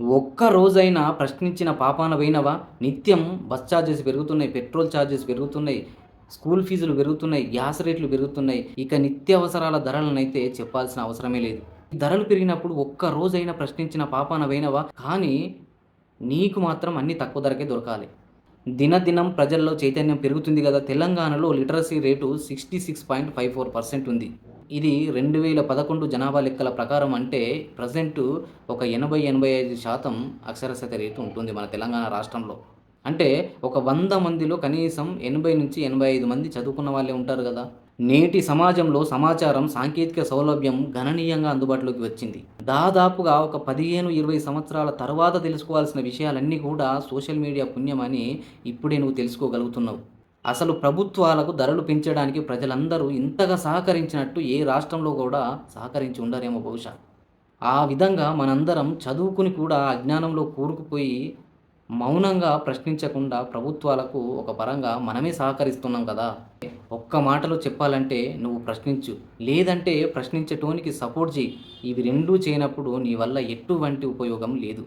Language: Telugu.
ఒక్క రోజైనా ప్రశ్నించిన పాపాన పోయినవా? నిత్యం బస్ చార్జెస్ పెరుగుతున్నాయి, పెట్రోల్ చార్జెస్ పెరుగుతున్నాయి, స్కూల్ ఫీజులు పెరుగుతున్నాయి, గ్యాస్ రేట్లు పెరుగుతున్నాయి. ఇక నిత్యావసరాల ధరలనైతే చెప్పాల్సిన అవసరమే లేదు. ఈ ధరలు పెరిగినప్పుడు ఒక్క రోజైనా ప్రశ్నించిన పాపాన పోయినవా? కానీ నీకు మాత్రం అన్నీ తక్కువ ధరకే దొరకాలి. దినదినం ప్రజల్లో చైతన్యం పెరుగుతుంది గదా! తెలంగాణలో లిటరసీ రేటు 66.54% ఉంది. ఇది 2011 జనాభా లెక్కల ప్రకారం అంటే ప్రెజెంటు ఒక 80, 85% అక్షరాస్యత రేటు ఉంటుంది మన తెలంగాణ రాష్ట్రంలో. అంటే ఒక 100 మందిలో కనీసం 80-85 మంది చదువుకున్న వాళ్ళే ఉంటారు గదా! నేటి సమాజంలో సమాచారం, సాంకేతిక సౌలభ్యం గణనీయంగా అందుబాటులోకి వచ్చింది. దాదాపుగా ఒక 15, 20 సంవత్సరాల తరువాత తెలుసుకోవాల్సిన విషయాలన్నీ కూడా సోషల్ మీడియా పుణ్యమని ఇప్పుడే నువ్వు తెలుసుకోగలుగుతున్నావు. అసలు ప్రభుత్వాలకు ధరలు పెంచడానికి ప్రజలందరూ ఇంతగా సహకరించినట్టు ఏ రాష్ట్రంలో కూడా సహకరించి ఉండరేమో బహుశా. ఆ విధంగా మనందరం చదువుకుని కూడా అజ్ఞానంలో కూరుకుపోయి మౌనంగా ప్రశ్నించకుండా ప్రభుత్వాలకు ఒక పరంగా మనమే సహకరిస్తున్నాం కదా! ఒక్క మాటలో చెప్పాలంటే నువ్వు ప్రశ్నించు. లేదంటే ప్రశ్నించేటోనికి సపోర్ట్ చెయ్యి. ఇవి రెండూ చేయనప్పుడు నీ వల్ల ఎటువంటి ఉపయోగం లేదు.